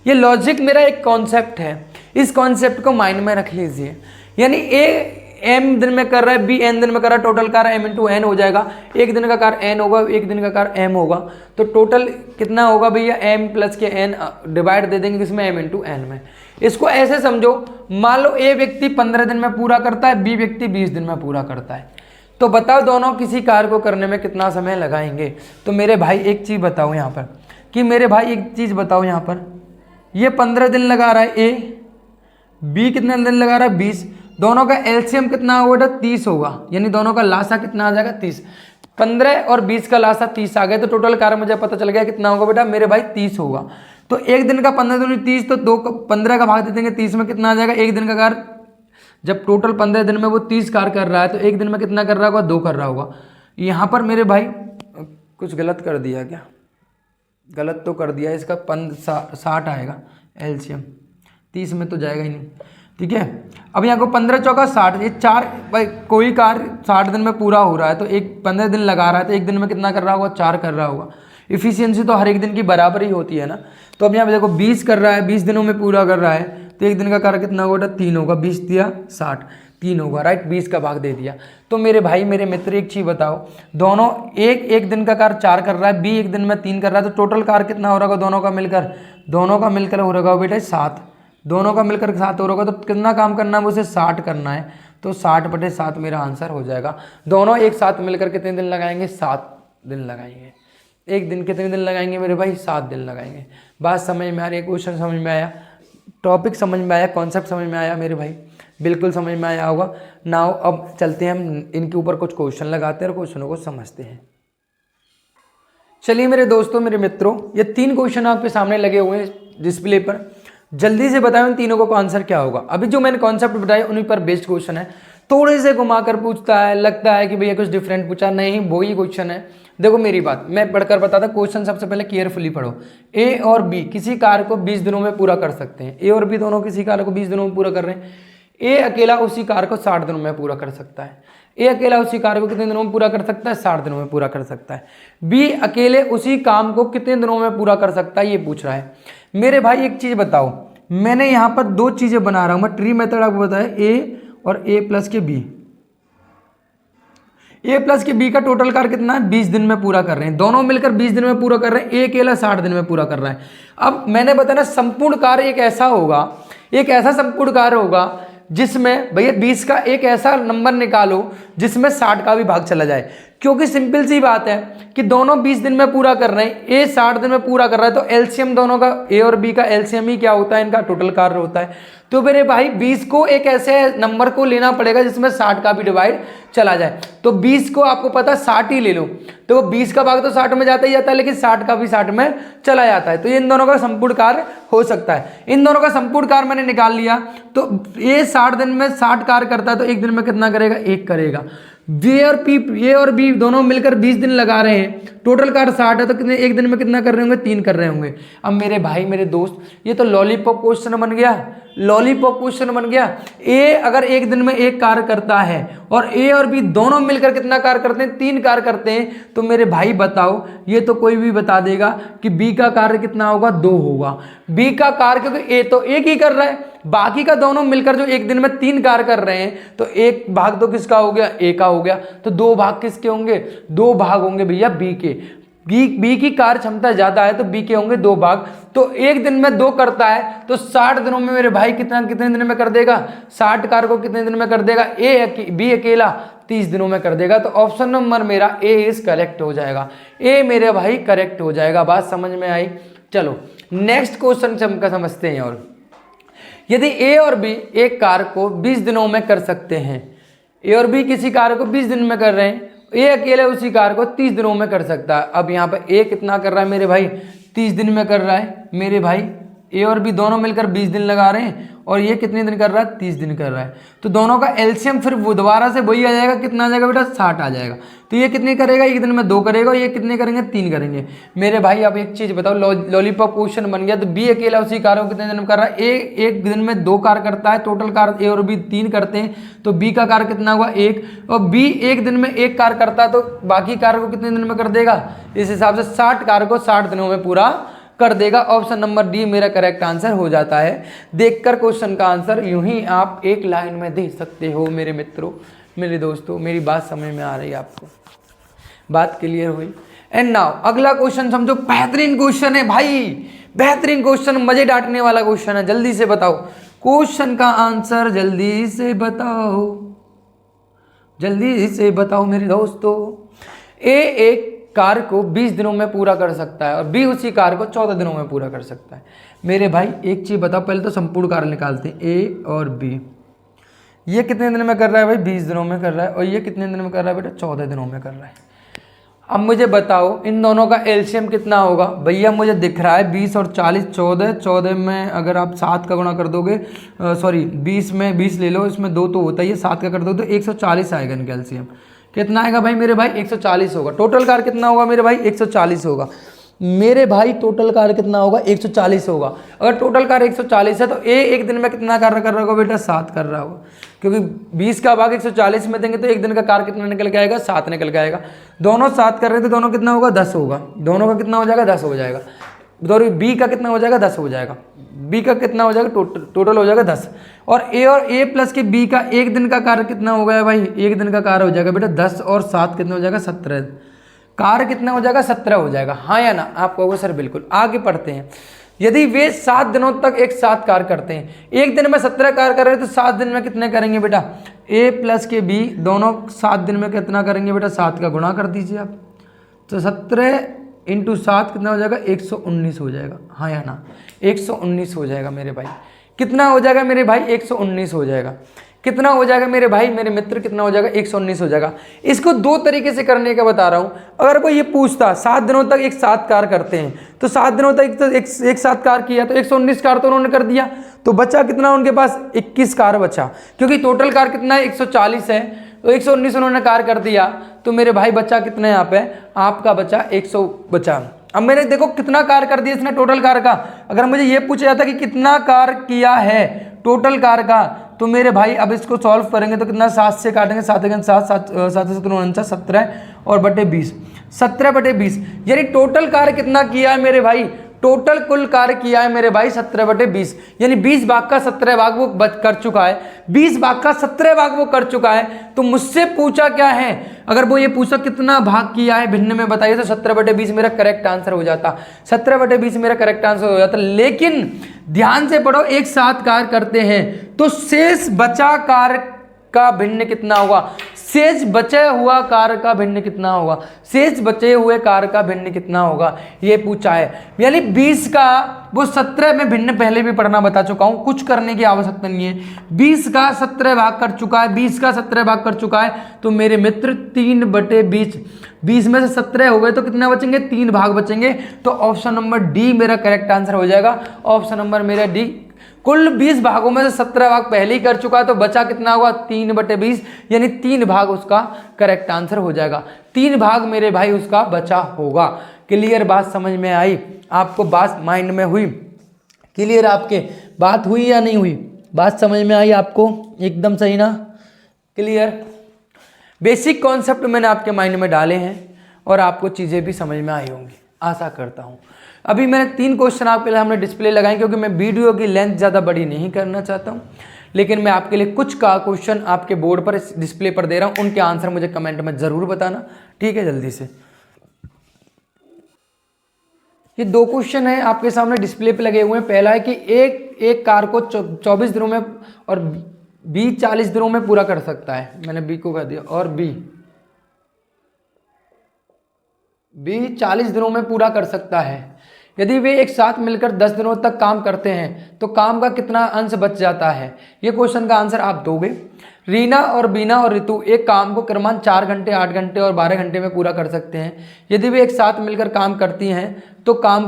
ये लॉजिक मेरा एक कॉन्सेप्ट है। इस कॉन्सेप्ट को माइंड में रख लीजिए। यानी ए m दिन में कर रहा है, b n दिन में कर रहा है, टोटल कार्य m इंटू n हो जाएगा। एक दिन का कार्य n होगा, एक दिन का कार्य m होगा। तो टोटल कितना होगा भैया, m प्लस के n, डिवाइड दे देंगे किसमें, m इंटू n में। इसको ऐसे समझो, मान लो a व्यक्ति 15 दिन में पूरा करता है, b व्यक्ति 20 दिन में पूरा करता है। तो बताओ दोनों किसी कार्य को करने में कितना समय लगाएंगे। तो मेरे भाई एक चीज़ बताओ यहाँ पर, ये 15 दिन लगा रहा है a, b कितने दिन लगा रहा है, 20। दोनों का एलसीएम कितना होगा बेटा, 30 होगा। यानी दोनों का लासा कितना आ जाएगा, 30। 15 और 20 का लासा 30 आ गया। तो टोटल कार्य मुझे पता चल गया कितना होगा बेटा मेरे भाई, 30 होगा। तो एक दिन का 15 दूनी 30, तो 15 का भाग दे देंगे 30 में, कितना आ जाएगा, एक दिन का कार्य। जब टोटल 15 दिन में वो 30 कार्य कर रहा है, तो एक दिन में कितना कर रहा होगा, 2 कर रहा होगा। यहाँ पर मेरे भाई कुछ गलत कर दिया क्या, गलत तो कर दिया। इसका 60 आएगा एलसीएम, 30 में तो जाएगा ही नहीं, ठीक है। अब यहाँ को 15 चौका 60, ये 4 भाई, कोई कार्य 60 दिन में पूरा हो रहा है, तो एक 15 दिन लगा रहा है, तो एक दिन में कितना कर रहा होगा, 4 कर रहा होगा। इफिशियंसी तो हर एक दिन की बराबर ही होती है ना। तो अब यहाँ पे देखो 20 कर रहा है, 20 दिनों में पूरा कर रहा है, तो एक दिन का कार्य कितना होगा, 3 होगा। 20 दिया 60, 3 होगा, राइट। 20 का भाग दे दिया। तो मेरे भाई, मेरे मित्र, एक चीज़ बताओ, दोनों एक दिन का कार्य 4 कर रहा है, बी एक दिन में 3 कर रहा है, तो टोटल कार्य कितना हो रहा होगा दोनों का मिलकर हो रहा होगा बेटा 7। दोनों का मिलकर 7 और होगा, तो कितना काम करना है, उसे 60 करना है, तो 60/7 मेरा आंसर हो जाएगा। दोनों एक साथ मिलकर कितने दिन लगाएंगे, 7 दिन लगाएंगे। एक दिन कितने दिन लगाएंगे मेरे भाई, 7 दिन लगाएंगे। बात समझ में आ रही है, क्वेश्चन समझ में आया, टॉपिक समझ में आया, कॉन्सेप्ट समझ में आया मेरे भाई, बिल्कुल समझ में आया होगा। नाउ अब चलते हैं हम इनके ऊपर कुछ क्वेश्चन लगाते हैं और क्वेश्चनों को समझते हैं। चलिए मेरे दोस्तों, मेरे मित्रों, ये 3 क्वेश्चन आपके सामने लगे हुए हैं डिस्प्ले पर। जल्दी से बताओ इन तीनों का आंसर क्या होगा। अभी जो मैंने कॉन्सेप्ट बताया उन्हीं पर बेस्ड क्वेश्चन है। थोड़े से घुमाकर पूछता है, लगता है कि भैया कुछ डिफरेंट पूछा, नहीं वही क्वेश्चन है। देखो मेरी बात, मैं पढ़कर बताता, क्वेश्चन सबसे पहले केयरफुली पढ़ो। ए और बी किसी कार्य को 20 दिनों में पूरा कर सकते हैं। ए और बी दोनों किसी कार्य को 20 दिनों में पूरा कर रहे हैं। ए अकेला उसी कार्य को 60 दिनों में पूरा कर सकता है। ए अकेला उसी कार्य को कितने दिनों में पूरा कर सकता है, 60 दिनों में पूरा कर सकता है। बी अकेले उसी काम को कितने दिनों में पूरा कर सकता है, ये पूछ रहा है। मेरे भाई एक चीज बताओ, मैंने यहाँ पर 2 चीजें बना रहा हूं मैं, ट्री मेथड आपको बताया, ए और ए प्लस के बी। ए प्लस के बी का टोटल कार्य कितना है, 20 दिन में पूरा कर रहे हैं। दोनों मिलकर 20 दिन में पूरा कर रहे हैं, ए अकेला 60 दिन में पूरा कर रहा है। अब मैंने बताया ना, संपूर्ण कार्य एक ऐसा होगा, एक ऐसा संपूर्ण कार्य होगा जिसमें भैया 20 का एक ऐसा नंबर निकालो जिसमें 60 का भी भाग चला जाए। क्योंकि सिंपल सी बात है कि दोनों 20 दिन में पूरा कर रहे हैं, ए 60 दिन में पूरा कर रहा है, तो एलसीएम दोनों का, ए और बी का एलसीएम ही क्या होता है, इनका टोटल कार्य होता है। तो मेरे भाई 20 को एक ऐसे नंबर को लेना पड़ेगा जिसमें 60 का भी डिवाइड चला जाए। तो 20 को आपको पता 60 ही ले लो, तो 20 का भाग तो 60 में जाता ही जाता है, लेकिन 60 का भी 60 में चला जाता है। तो ये इन दोनों का संपूर्ण कार्य हो सकता है। इन दोनों का संपूर्ण कार्य मैंने निकाल लिया, तो ये 60 दिन में 60 कार्य करता है, तो एक दिन में कितना करेगा, 1 करेगा। ए और बी दोनों मिलकर 20 दिन लगा रहे हैं, टोटल कार्य 60 है, तो कितने एक दिन में कितना कर रहे होंगे, 3 कर रहे होंगे। अब मेरे भाई मेरे दोस्त, ये तो लॉलीपॉप क्वेश्चन बन गया, लॉलीपॉप क्वेश्चन बन गया। ए अगर एक दिन में 1 कार्य करता है और ए और बी दोनों मिलकर कितना कार्य करते हैं, 3 कार्य करते हैं, तो मेरे भाई बताओ, ये तो कोई भी बता देगा कि बी का कार्य कितना होगा, 2 होगा। बी का कार्य, क्योंकि ए तो 1 ही कर रहा है, बाकी का दोनों मिलकर जो एक दिन में 3 कार्य कर रहे हैं, तो 1 भाग तो किसका हो गया, ए का हो गया, तो 2 भाग किसके होंगे, 2 भाग होंगे भैया बी के। बी की कार्य क्षमता ज्यादा है, तो बी के होंगे 2 भाग। तो एक दिन में 2 करता है, तो 60 दिनों में मेरे भाई कितने दिन में कर देगा, 60 कार्य को कितने दिन में कर देगा, बी अकेला 30 दिनों में कर देगा। तो ऑप्शन नंबर मेरा ए इज करेक्ट हो जाएगा, ए मेरे भाई करेक्ट हो जाएगा। बात समझ में आई। चलो नेक्स्ट क्वेश्चन समझते हैं। और यदि ए और बी एक कार्य को 20 दिनों में कर सकते हैं, ए और बी किसी कार्य को 20 दिन में कर रहे हैं, ए अकेले उसी कार्य को 30 दिनों में कर सकता है। अब यहाँ पर ए कितना कर रहा है मेरे भाई, 30 दिन में कर रहा है मेरे भाई। ए और बी दोनों मिलकर 20 दिन लगा रहे हैं, और ये कितने दिन कर रहा है, 30 दिन कर रहा है। तो दोनों का एलसीएम फिर वो दोबारा से वही आ जाएगा, कितना आ जाएगा बेटा, 60 आ जाएगा। तो ये कितने करेगा, एक दिन में 2 करेगा, और ये कितने करेंगे, 3 करेंगे। मेरे भाई अब एक चीज बताओ, लॉलीपॉप क्वेश्चन बन गया। तो बी अकेला उसी कार्य को कितने दिन में कर रहा है, ए एक दिन में 2 कार्य करता है, टोटल कार्य ए और बी 3 करते हैं, तो बी का कार्य कितना हुआ, 1। और बी एक दिन में 1 कार्य करता है, तो बाकी कार्य को कितने दिन में कर देगा, इस हिसाब से 60 कार्य को 60 दिनों में पूरा कर देगा। ऑप्शन नंबर डी मेरा करेक्ट आंसर हो जाता है। देखकर क्वेश्चन का आंसर यूं ही आप एक लाइन में दे सकते हो मेरे मित्रों, मेरे दोस्तों। मेरी बात समझ में आ रही है आपको, बात क्लियर हुई। एंड नाउ अगला क्वेश्चन समझो, बेहतरीन क्वेश्चन है भाई, बेहतरीन क्वेश्चन, मजे डांटने वाला क्वेश्चन है। जल्दी से बताओ क्वेश्चन का आंसर, जल्दी से बताओ, जल्दी से बताओ मेरे दोस्तों। ए एक कार्य को 20 दिनों में पूरा कर सकता है और बी उसी कार्य को 14 दिनों में पूरा कर सकता है। मेरे भाई एक चीज बताओ, पहले तो संपूर्ण कार्य निकालते हैं। ए और बी, ये कितने दिन में कर रहा है भाई, 20 दिनों में कर रहा है, और ये कितने दिन में कर रहा है बेटा, 14 दिनों में कर रहा है। अब मुझे बताओ इन दोनों का एलसीएम कितना होगा। भैया मुझे दिख रहा है 20 और 40 14 में अगर आप 7 का गुणा कर दोगे, सॉरी 20 में 20 ले लो, इसमें 2 तो होता ही है, 7 का कर दो तो 140 आएगा इनका एलसीएम। कितना आएगा भाई मेरे भाई, 140 होगा। टोटल कार्य कितना होगा मेरे भाई, 140 होगा मेरे भाई। टोटल कार्य कितना होगा, 140 होगा। अगर टोटल कार्य 140 है तो ए एक दिन में कितना कार्य कर रहा होगा बेटा, 7 कर रहा होगा, क्योंकि 20 का भाग 140 में देंगे तो एक दिन का कार्य कितना निकल के आएगा, 7 निकल के आएगा। दोनों 7 कर रहे थे, दोनों कितना होगा, 10 होगा। दोनों का कितना हो जाएगा, 10 हो जाएगा। सॉरी बी का कितना हो जाएगा, 10 हो जाएगा। बी का कितना हो जाएगा, टोटल हो जाएगा 10। और ए प्लस के बी का एक दिन का कार्य कितना हो गया भाई, एक दिन का कार्य हो जाएगा बेटा 10 और 7 कितना हो जाएगा, 17। कार्य कितना हो जाएगा, 17 हो जाएगा। हाँ या ना, आप कहोगे सर बिल्कुल। आगे पढ़ते हैं। यदि वे 7 दिनों तक एक साथ कार्य करते हैं, एक दिन में 17 कार्य कर रहे हैं तो 7 दिन में कितने करेंगे बेटा, A प्लस के B दोनों 7 दिन में कितना करेंगे बेटा, 7 का गुणा कर दीजिए आप, तो 17 इंटू 7 कितना हो जाएगा, 119 हो जाएगा, हाँ या ना, 119 हो जाएगा मेरे भाई। कितना हो जाएगा मेरे भाई, 119 हो जाएगा। कितना हो जाएगा मेरे भाई, मेरे मित्र, कितना हो जाएगा, 119 हो जाएगा। इसको दो तरीके से करने का बता रहा हूं। अगर कोई ये पूछता 7 दिनों तक एक साथ कार्य करते हैं, तो 7 दिनों तक एक साथ कार्य किया तो 119 कार्य तो उन्होंने कर दिया, तो बचा कितना उनके पास, 21 कार्य बचा, क्योंकि टोटल कार्य कितना है, 140 है, तो 119 उन्होंने कार्य कर दिया, तो मेरे भाई बचा कितना यहाँ पे, आपका बचा 100 बचा। अब मैंने देखो कितना कार्य कर दिया इसने टोटल कार्य का। अगर मुझे ये पूछा जाता कि कितना कार्य किया है टोटल कार्य का, तो मेरे भाई अब इसको सॉल्व करेंगे तो कितना, 7 से काटेंगे, 7 7 17 और बटे 20, 17/20, यानी टोटल कार्य कितना किया है मेरे भाई, टोटल कुल कार्य किया है मेरे भाई 17/20, यानी 20 भाग का 17 भाग वो कर चुका है, 20 भाग का 17 भाग वो कर चुका है। तो मुझसे पूछा क्या है, अगर वो ये पूछा कितना भाग किया है भिन्न में बताइए, तो 17/20 मेरा करेक्ट आंसर हो जाता, 17/20 मेरा करेक्ट आंसर हो जाता। लेकिन ध्यान से पढ़ो, एक साथ कार्य करते हैं तो शेष बचा कार्य का भिन्न कितना होगा, शेष बचे हुआ कार्य का भिन्न कितना होगा, शेष बचे हुए कार्य का भिन्न कितना होगा, ये पूछा है। यानी 20 का वो 17 में भिन्न पहले भी पढ़ना बता चुका हूं, कुछ करने की आवश्यकता नहीं है। 20 का 17 भाग कर चुका है, 20 का 17 भाग कर चुका है, तो मेरे मित्र 3/20, 20 में से 17 हो गए तो कितना बचेंगे, 3 भाग बचेंगे। तो ऑप्शन नंबर डी मेरा करेक्ट आंसर हो जाएगा, ऑप्शन नंबर मेरा डी। कुल 20 भागों में से 17 भाग पहले ही कर चुका है, तो बचा कितना होगा, 3/20, यानी 3 भाग उसका करेक्ट आंसर हो जाएगा, 3 भाग मेरे भाई उसका बचा होगा। क्लियर, बात समझ में आई आपको, बात माइंड में हुई, क्लियर आपके, बात हुई या नहीं हुई, बात समझ में आई आपको, एकदम सही ना, क्लियर। बेसिक कॉन्सेप्ट मैंने आपके माइंड में डाले हैं और आपको चीज़ें भी समझ में आई होंगी, आशा करता हूँ। अभी मैंने 3 क्वेश्चन आपके लिए हमने डिस्प्ले लगाए, क्योंकि मैं वीडियो की लेंथ ज़्यादा बड़ी नहीं करना चाहता हूँ, लेकिन मैं आपके लिए कुछ का क्वेश्चन आपके बोर्ड पर डिस्प्ले पर दे रहा हूँ, उनके आंसर मुझे कमेंट में ज़रूर बताना, ठीक है, जल्दी से। ये 2 क्वेश्चन है आपके सामने डिस्प्ले पे लगे हुए हैं। पहला है कि एक कार को 24 दिनों में और बी 40 दिनों में पूरा कर सकता है, मैंने बी को कह दिया, और बी 40 दिनों में पूरा कर सकता है। यदि वे एक साथ मिलकर 10 दिनों तक काम करते हैं तो काम का कितना अंश बच जाता है, ये क्वेश्चन का आंसर आप दोगे। रीना और बीना और ऋतु एक काम को क्रमशः 4 घंटे, 8 घंटे और 12 घंटे में पूरा कर सकते हैं। यदि वे एक साथ मिलकर काम करती हैं तो काम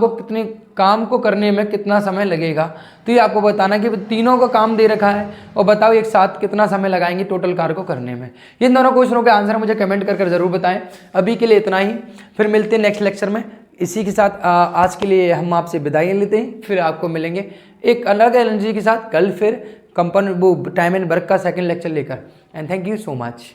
को करने में कितना समय लगेगा। तो ये आपको बताना कि तीनों का काम दे रखा है और बताओ एक साथ कितना समय लगाएंगे टोटल कार्य को करने में। ये दोनों क्वेश्चनों के आंसर मुझे कमेंट कर जरूर बताएं। अभी के लिए इतना ही, फिर मिलते हैं नेक्स्ट लेक्चर में। इसी के साथ आज के लिए हम आपसे विदाई लेते हैं, फिर आपको मिलेंगे एक अलग एनर्जी के साथ कल, फिर कंपनी वो टाइम एंड वर्क का सेकंड लेक्चर लेकर। And thank you so much.